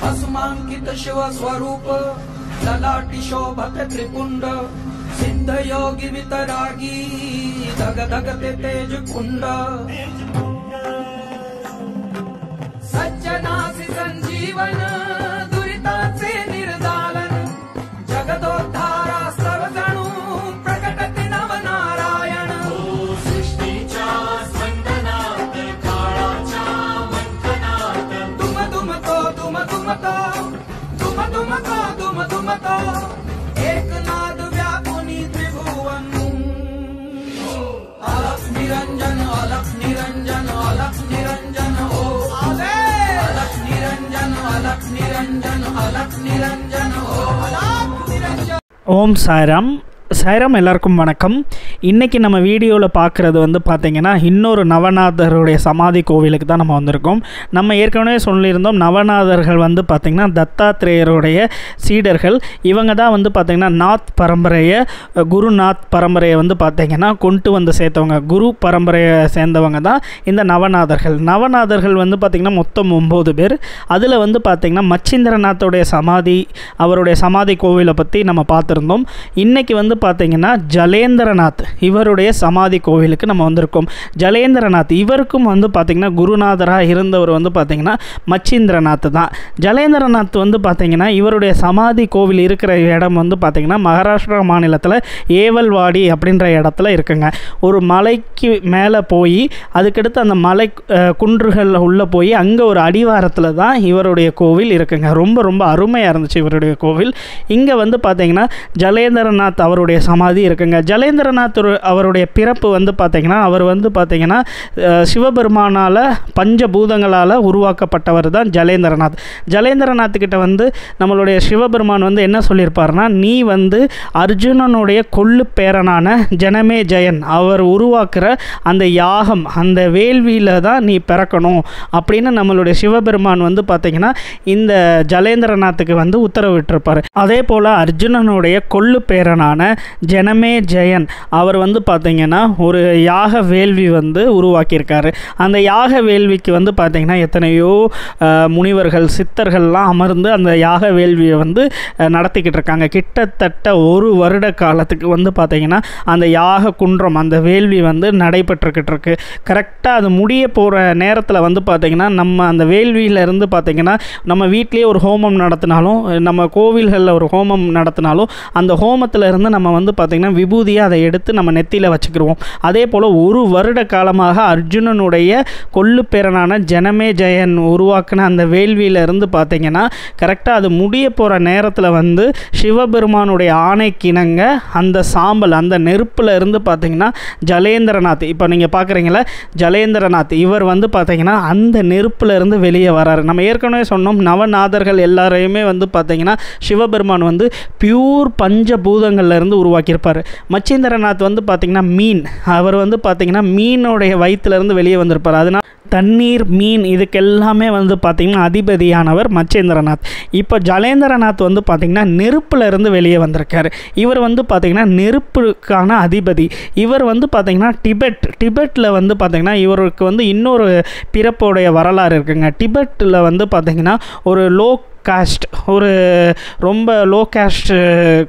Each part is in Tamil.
भस्मांकित शिव स्वरूप ललाटी शोभत त्रिपुंड सिद्ध योगी वितरागी धग धगते तेज कुंड सज्जनासी संजीवन दुरिताचे निर्दालन जगदोद्धारा सर्वजणू प्रकटति नवनारायण सृष्टीच्या स्पंदनात काळाच्या मंथनात दुम दुमतो दुम दुमतो दुम दुमतो दुम दुमतो एकनाद व्यापुनी त्रिभुवन अलख निरंजन अलख निरंजन अलख निरंजन हो अलख निरंजन अलख निरंजन अलख निरंजन हो अलख निरंजन। ओम साईराम சாய்ராம் எல்லாருக்கும் வணக்கம். இன்றைக்கி நம்ம வீடியோவில் பார்க்குறது வந்து பார்த்திங்கன்னா இன்னொரு நவநாதருடைய சமாதி கோவிலுக்கு தான் நம்ம வந்திருக்கோம். நம்ம ஏற்கனவே சொல்லியிருந்தோம் நவநாதர்கள் வந்து பார்த்திங்கன்னா தத்தாத்ரேயருடைய சீடர்கள். இவங்க தான் வந்து பார்த்திங்கன்னா நாத் பரம்பரையை குருநாத் பரம்பரையை வந்து பார்த்திங்கன்னா கொண்டு வந்து சேர்த்தவங்க. குரு பரம்பரையை சேர்ந்தவங்க தான் இந்த நவநாதர்கள். நவநாதர்கள் வந்து பார்த்திங்கன்னா மொத்தம் 9 பேர். அதில் வந்து பார்த்திங்கன்னா மச்சிந்திரநாத்தோடைய சமாதி, அவருடைய சமாதி கோவிலை பற்றி நம்ம பார்த்துருந்தோம். இன்றைக்கி வந்து பார்த்தீங்கன்னா ஜலேந்திரநாத் இவருடைய சமாதி கோவிலுக்கு நம்ம வந்திருக்கோம். ஜலேந்திரநாத் இவருக்கும் வந்து பார்த்திங்கன்னா குருநாதராக இருந்தவர் வந்து பார்த்திங்கன்னா மச்சிந்திரநாத் தான். ஜலேந்திரநாத் வந்து பார்த்திங்கன்னா இவருடைய சமாதி கோவில் இருக்கிற இடம் வந்து பார்த்திங்கன்னா மகாராஷ்டிரா மாநிலத்தில் ஏவல்வாடி அப்படின்ற இடத்துல இருக்குங்க. ஒரு மலைக்கு மேலே போய் அதுக்கடுத்து அந்த மலை குன்றுகளில் உள்ளே போய் அங்கே ஒரு அடிவாரத்தில் தான் இவருடைய கோவில் இருக்குங்க. ரொம்ப ரொம்ப அருமையாக இருந்துச்சு இவருடைய கோவில். இங்கே வந்து பார்த்திங்கன்னா ஜலேந்திரநாத் அவருடைய சமாதி இருக்குங்க. ஜலேந்திரநாத் அவருடைய பிறப்பு வந்து பார்த்திங்கன்னா அவர் வந்து பார்த்திங்கன்னா சிவபெருமானால் பஞ்சபூதங்களால் உருவாக்கப்பட்டவர் தான் ஜலேந்திரநாத். ஜலேந்திரநாத்துக்கிட்ட வந்து நம்மளுடைய சிவபெருமான் வந்து என்ன சொல்லியிருப்பார்னா, நீ வந்து அர்ஜுனனுடைய கொள்ளு பேரனான ஜனமே ஜெயன் அவர் உருவாக்குற அந்த யாகம் அந்த வேள்வியில் தான் நீ பிறக்கணும் அப்படின்னு நம்மளுடைய சிவபெருமான் வந்து பார்த்திங்கன்னா இந்த ஜலேந்திரநாத்துக்கு வந்து உத்தரவிட்டிருப்பார். அதே போல் அர்ஜுனனுடைய கொள்ளு பேரனான ஜனமே ஜெயன் அவர் வந்து பார்த்திங்கன்னா ஒரு யாக வேள்வி வந்து உருவாக்கியிருக்காரு. அந்த யாக வேள்விக்கு வந்து பார்த்திங்கன்னா எத்தனையோ முனிவர்கள் சித்தர்கள்லாம் அமர்ந்து அந்த யாக வேள்வியை வந்து நடத்திக்கிட்டு இருக்காங்க. கிட்டத்தட்ட 1 வருட காலத்துக்கு வந்து பார்த்திங்கன்னா அந்த யாக குன்றம் அந்த வேள்வி வந்து நடைபெற்றுக்கிட்டு இருக்கு. கரெக்டாக அது முடிய போகிற நேரத்தில் வந்து பார்த்திங்கன்னா நம்ம அந்த வேள்வியிலேருந்து பார்த்திங்கன்னா நம்ம வீட்லேயே ஒரு ஹோமம் நடத்தினாலும் நம்ம கோவில்களில் ஒரு ஹோமம் நடத்தினாலும் அந்த ஹோமத்தில் இருந்து நம்ம வந்து பார்த்திங்கன்னா விபூதியாக அதை எடுத்து நம்ம நெத்தியில் வச்சுக்கிடுவோம். அதே போல் 1 வருட காலமாக அர்ஜுனனுடைய கொள்ளு பேரனான ஜனமே ஜெயன் உருவாக்கின அந்த வேள்வியிலிருந்து பார்த்திங்கன்னா கரெக்டாக அது முடிய போகிற நேரத்தில் வந்து சிவபெருமானுடைய ஆணைக்கிணங்க அந்த சாம்பல் அந்த நெருப்பில் இருந்து பார்த்திங்கன்னா ஜலேந்திரநாத் இப்போ நீங்கள் பார்க்குறீங்களா ஜலேந்திரநாத் இவர் வந்து பார்த்திங்கன்னா அந்த நெருப்பில் இருந்து வெளியே வராரு. நம்ம ஏற்கனவே சொன்னோம் நவநாதர்கள் எல்லாரையுமே வந்து பார்த்திங்கன்னா சிவபெருமான் வந்து பியூர் பஞ்சபூதங்கள்ல இருந்து உருவாக்கியிருப்பார். மச்சிந்திரநாத் வந்து பார்த்திங்கன்னா மீன் அவர் வந்து பார்த்திங்கன்னா மீனுடைய வயிற்றுலேருந்து வெளியே வந்திருப்பார். அதனால் தண்ணீர் மீன் இதுக்கெல்லாமே வந்து பார்த்திங்கன்னா அதிபதியானவர் மச்சேந்திரநாத். இப்போ ஜலேந்திரநாத் வந்து பார்த்திங்கன்னா நெருப்பில் இருந்து வெளியே வந்திருக்கார். இவர் வந்து பார்த்திங்கன்னா நெருப்புக்கான அதிபதி. இவர் வந்து பார்த்திங்கன்னா டிபெட்டில் வந்து பார்த்திங்கன்னா இவருக்கு வந்து இன்னொரு பிறப்புடைய வரலாறு இருக்குங்க. டிபெட்டில் வந்து பார்த்திங்கன்னா ஒரு காஸ்ட் ஒரு ரொம்ப லோ காஸ்ட்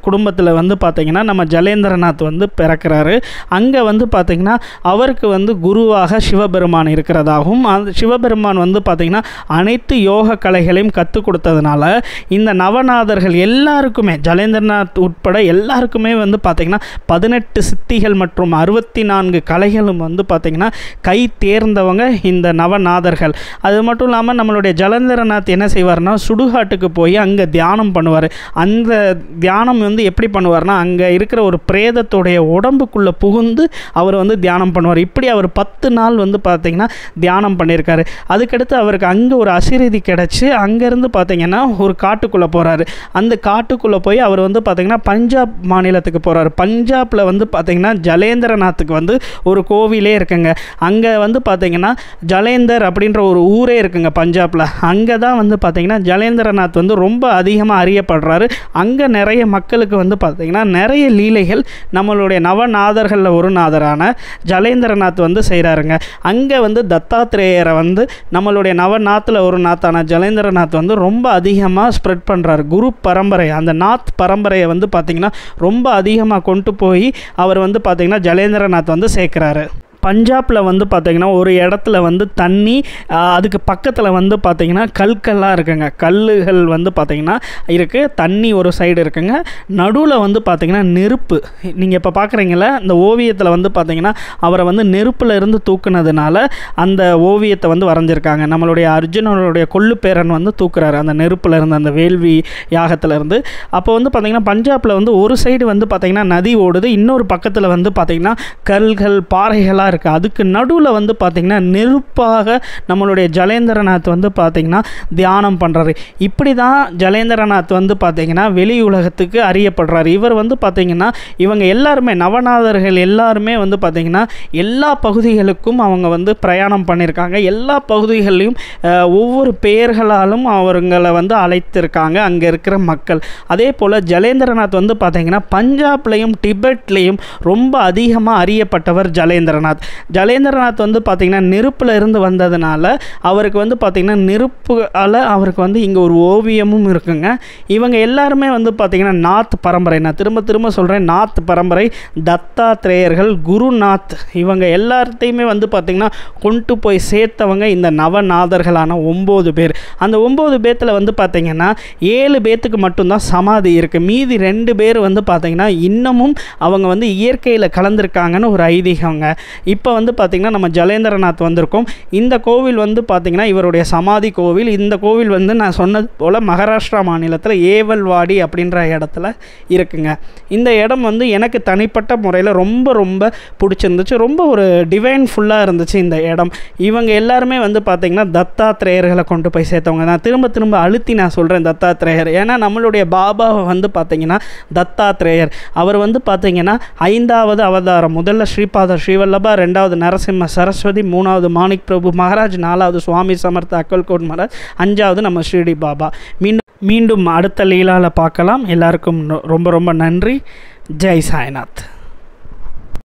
குடும்பத்தில் வந்து பார்த்திங்கன்னா நம்ம ஜலேந்திரநாத் வந்து பிறக்கிறாரு. அங்கே வந்து பார்த்திங்கன்னா அவருக்கு வந்து குருவாக சிவபெருமான் இருக்கிறதாகவும் அந்த சிவபெருமான் வந்து பார்த்திங்கன்னா அனைத்து யோக கலைகளையும் கற்றுக் கொடுத்ததுனால இந்த நவநாதர்கள் எல்லாருக்குமே ஜலேந்திரநாத் உட்பட எல்லாருக்குமே வந்து பார்த்திங்கன்னா 18 சித்திகள் மற்றும் 64 கலைகளும் வந்து பார்த்திங்கன்னா கை தேர்ந்தவங்க இந்த நவநாதர்கள். அது மட்டும் இல்லாமல் நம்மளுடைய ஜலேந்திரநாத் என்ன செய்வார்னா சுடுகாட்டுக்கு போய் அங்கே தியானம் பண்ணுவார். அந்த தியானம் வந்து எப்படி பண்ணுவார்னா அங்கே இருக்கிற ஒரு பிரேதத்துடைய உடம்புக்குள்ளே புகுந்து அவர் வந்து தியானம் பண்ணுவார். இப்படி அவர் 10 நாள் வந்து பார்த்திங்கன்னா தியானம் பண்ணியிருக்காரு. அதுக்கடுத்து அவருக்கு அங்கே ஒரு அசிரதி கிடச்சி அங்கேருந்து பார்த்திங்கன்னா ஒரு காட்டுக்குள்ளே போகிறாரு. அந்த காட்டுக்குள்ளே போய் அவர் வந்து பார்த்திங்கன்னா பஞ்சாப் மாநிலத்துக்கு போகிறார். பஞ்சாபில் வந்து பார்த்திங்கன்னா ஜலேந்திரநாத்துக்கு வந்து ஒரு கோவிலே இருக்குங்க. அங்கே வந்து பார்த்திங்கன்னா ஜலேந்தர் அப்படின்ற ஒரு ஊரே இருக்குங்க பஞ்சாபில். அங்கே தான் வந்து பார்த்திங்கன்னா ஜலேந்திரநாத் ஜலேந்திரநாத் வந்து ரொம்ப அதிகமாக அறியப்படுறாரு. அங்கே நிறைய மக்களுக்கு வந்து பார்த்திங்கன்னா நிறைய லீலைகள் நம்மளுடைய நவநாதர்களில் ஒரு நாதரான ஜலேந்திரநாத் வந்து செய்கிறாருங்க. அங்கே வந்து தத்தாத்ரேயரை வந்து நம்மளுடைய நவநாத்தில் ஒரு நாத்தான ஜலேந்திரநாத் வந்து ரொம்ப அதிகமாக ஸ்ப்ரெட் பண்ணுறாரு. குரு பரம்பரை, அந்த நாத் பரம்பரையை வந்து பார்த்திங்கன்னா ரொம்ப அதிகமாக கொண்டு போய் அவர் வந்து பார்த்திங்கன்னா ஜலேந்திரநாத் வந்து சேர்க்குறாரு. பஞ்சாபில் வந்து பார்த்திங்கன்னா ஒரு இடத்துல வந்து தண்ணி, அதுக்கு பக்கத்தில் வந்து பார்த்திங்கன்னா கற்கள்லாம் இருக்குங்க. கல்லுகள் வந்து பார்த்திங்கன்னா இருக்குது, தண்ணி ஒரு சைடு இருக்குங்க, நடுவில் வந்து பார்த்திங்கன்னா நெருப்பு. நீங்கள் இப்போ பார்க்குறீங்கள இந்த ஓவியத்தில் வந்து பார்த்திங்கன்னா அவரை வந்து நெருப்பில் இருந்து தூக்குனதுனால அந்த ஓவியத்தை வந்து வரைஞ்சிருக்காங்க. நம்மளுடைய அர்ஜுனனுடைய கொள்ளு பேரன் வந்து தூக்குறாரு அந்த நெருப்பில் இருந்து, அந்த வேள்வி யாகத்திலேருந்து. அப்போ வந்து பார்த்திங்கன்னா பஞ்சாபில் வந்து ஒரு சைடு வந்து பார்த்திங்கன்னா நதி ஓடுது, இன்னொரு பக்கத்தில் வந்து பார்த்திங்கன்னா கல்கள் பாறைகளாக இருக்குது. அதுக்கு நடுவில் வந்து பார்த்திங்கன்னா நெருப்பாக நம்மளுடைய ஜலேந்திரநாத் வந்து பார்த்திங்கன்னா தியானம் பண்ணுறாரு. இப்படி தான் ஜலேந்திரநாத் வந்து பார்த்திங்கன்னா வெளி உலகத்துக்கு அறியப்படுறாரு. இவர் வந்து பார்த்திங்கன்னா இவங்க எல்லாருமே நவநாதர்கள் எல்லாருமே வந்து பார்த்திங்கன்னா எல்லா பகுதிகளுக்கும் அவங்க வந்து பிரயாணம் பண்ணியிருக்காங்க. எல்லா பகுதிகளையும் ஒவ்வொரு பெயர்களாலும் அவங்களை வந்து அழைத்திருக்காங்க அங்கே இருக்கிற மக்கள். அதே போல் ஜலேந்திரநாத் வந்து பார்த்திங்கன்னா பஞ்சாப்லேயும் டிபெட்லேயும் ரொம்ப அதிகமாக அறியப்பட்டவர் ஜலேந்திரநாத். ஜலேந்திரநாத் வந்து பார்த்திங்கன்னா நெருப்பில் இருந்து வந்ததுனால அவருக்கு வந்து பார்த்திங்கன்னா நெருப்பால் அவருக்கு வந்து இங்கே ஒரு ஓவியமும் இருக்குங்க. இவங்க எல்லாருமே வந்து பார்த்திங்கன்னா நாத் பரம்பரை, நான் திரும்ப திரும்ப சொல்கிறேன், நாத் பரம்பரை, தத்தாத்ரேயர்கள், குருநாத், இவங்க எல்லாத்தையுமே வந்து பார்த்திங்கன்னா கொண்டு போய் சேர்த்தவங்க இந்த நவநாதர்களான 9 பேர். அந்த 9 பேத்தில் வந்து பார்த்திங்கன்னா 7 பேத்துக்கு மட்டும்தான் சமாதி இருக்குது. மீதி 2 பேர் வந்து பார்த்திங்கன்னா இன்னமும் அவங்க வந்து இயற்கையில் கலந்துருக்காங்கன்னு ஒரு ஐதீகங்க. இப்போ வந்து பார்த்திங்கன்னா நம்ம ஜலேந்திரநாத் வந்திருக்கோம். இந்த கோவில் வந்து பார்த்திங்கன்னா இவருடைய சமாதி கோவில். இந்த கோவில் வந்து நான் சொன்னது போல் மகாராஷ்டிரா மாநிலத்தில் ஏவல்வாடி அப்படின்ற இடத்துல இருக்குங்க. இந்த இடம் வந்து எனக்கு தனிப்பட்ட முறையில் ரொம்ப ரொம்ப பிடிச்சிருந்துச்சு. ரொம்ப ஒரு டிவைன் ஃபுல்லாக இருந்துச்சு இந்த இடம். இவங்க எல்லாருமே வந்து பார்த்திங்கன்னா தத்தாத்ரேயர்களை கொண்டு போய் சேர்த்தவங்க. நான் திரும்ப திரும்ப அழுத்தி நான் சொல்கிறேன் தத்தாத்ரேயர், ஏன்னா நம்மளுடைய பாபாவை வந்து பார்த்திங்கன்னா தத்தாத்ரேயர். அவர் வந்து பார்த்திங்கன்னா 5வது அவதாரம். முதல்ல ஸ்ரீபாத ஸ்ரீவல்லபா, 2வது நரசிம்ம சரஸ்வதி, 3வது மாணிக் பிரபு மகாராஜ், 4வது சுவாமி சமர்த்த அக்கல்கோட் மகாராஜ், 5வது நம்ம ஷிரடி பாபா. மீண்டும் அடுத்த லீலாவில் பார்க்கலாம். எல்லாருக்கும் ரொம்ப ரொம்ப நன்றி. ஜெய் சாய்நாத்.